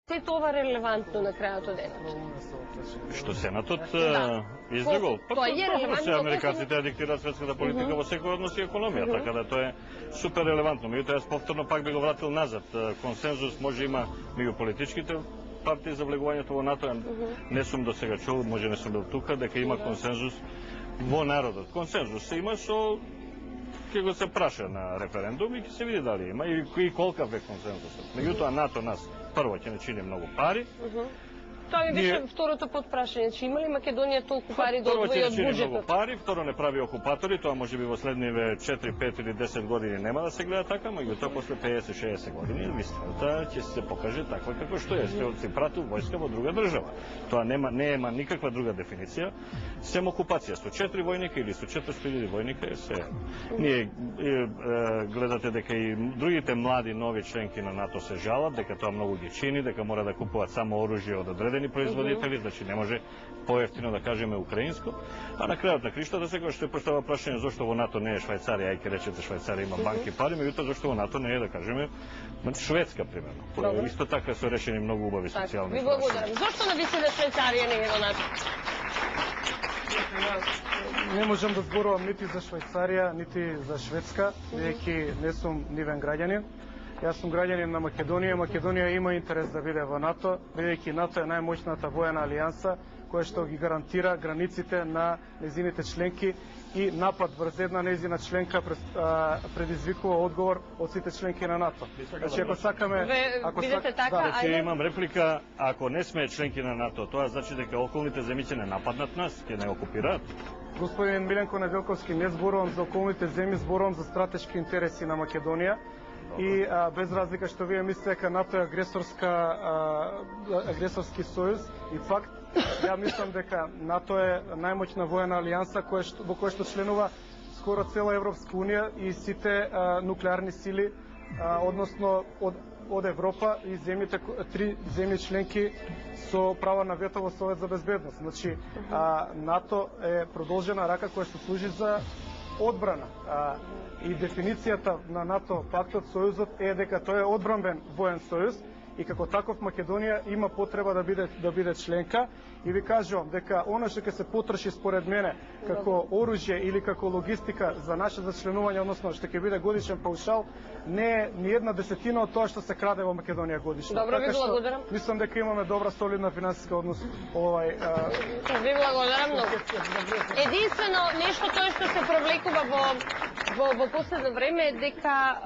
Се това релевантно на крајот од денот? Што Сенатот излегол? Тоа е релевантно. Американците диктираат светската политика во секој однос и економија, така да тоа е супер релевантно. Меѓутоа јас повторно пак би го вратил назад. Консензус може има меѓу политичките партии за влегувањето во НАТО. Не сум до сега чул, може не сум бил тука, дека има консензус во народот. Консензус се има со ќе го се праша на референдум и ќе се види дали има и колкав е консензусот. Меѓутоа НАТО нас прво ќе не чини многу пари. Тоа ми беше второто подпрашање, че има ли Македонија толку пари да одвои од буџетот? Пари, второ не прави окупатори, тоа може би во следниве 4, 5 или 10 години нема да се гледа така, меѓутоа после 50-60 години вистината ќе се покаже таква како што е. Се прати војска во друга држава. Тоа нема никаква друга дефиниција, сем окупација со 4 војника или со 400.000 војника е се. Ние гледате дека и другите млади нови членки на НАТО се жалат дека тоа многу ги чини, дека мора да купуваат само оружје од одредени производители, значи не може поевтино да кажеме украинско. А на крајот на криштата секој што постава прашање зошто во НАТО не е Швајцарија, ај ќе речете Швајцарија има банки пари, меѓутоа зошто во НАТО не е да кажеме Шведска примерно. Исто така се решени многу убави социјални прашања. Ви благодарам. Зошто на висина Швајцарија не е во НАТО? Не можам да зборувам нити за Швајцарија, нити за Шведска, бидејќи не сум нивен граѓанин. Јас сум граѓанин на Македонија. Македонија има интерес да биде во НАТО, бидејќи НАТО е најмоćната воена алијанса која што ги гарантира границите на нејзините членки и напад врз една нејзина членка предизвикува одговор од сите членки на НАТО. Значи ако сакаме, видите така, ќе имам реплика, ако не сме членки на НАТО, тоа значи дека околните земји ќе не нападнат нас, ќе не окупираат. Господин Миленко Неделковски, не зборувам за околните земји, зборувам за стратешки интереси на Македонија. И без разлика што вие мислите дека НАТО е агресорски сојуз и факт, ја мислам дека НАТО е најмоćна воена алијанса во која што членува скоро цела Европска унија и сите нуклеарни сили, односно од Европа и земјите, 3 земји членки со права на вето во Совет за безбедност. Значи, НАТО е продолжена рака која што служи за одбрана. И дефиницијата на НАТО пактот, сојузот е дека тој е одбранбен воен сојуз и како таков Македонија има потреба да биде членка. И ви кажувам дека она што ќе се потроши според мене како оружје или како логистика за наше зачленување, односно што ќе биде годишен паушал, не е ни една десетина од тоа што се краде во Македонија годишно. Добро, ви благодарам. Мислам дека имаме добра солидна финансиска однос. Ви благодарам многу. Единствено нешто тоа што се провлекува во последно време е дека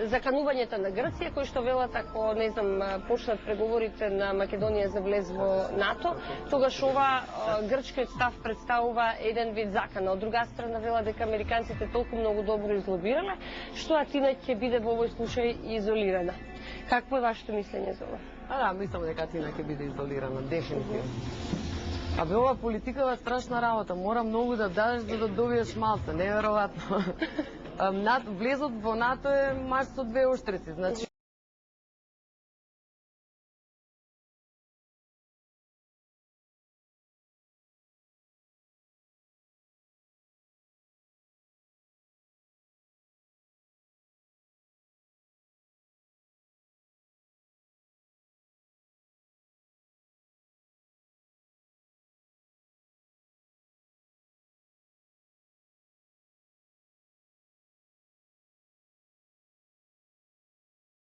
заканувањето на Грција, кои што велат ако не знам почнат преговорите на Македонија за влез во НАТО, тогаш ова грчкиот став представува еден вид закана. Од друга страна вела дека американците толку многу добро излобирале, што Атина ќе биде во овој случај изолирана. Какво е вашето мислење за ова? Да, мислам дека Атина ќе биде изолирана, дефинитивно. Абе, ова политика е страшна работа. Мора многу да дадеш за да добиеш малце, неверојатно. Влезот во НАТО е мач со 2 оштрици, значи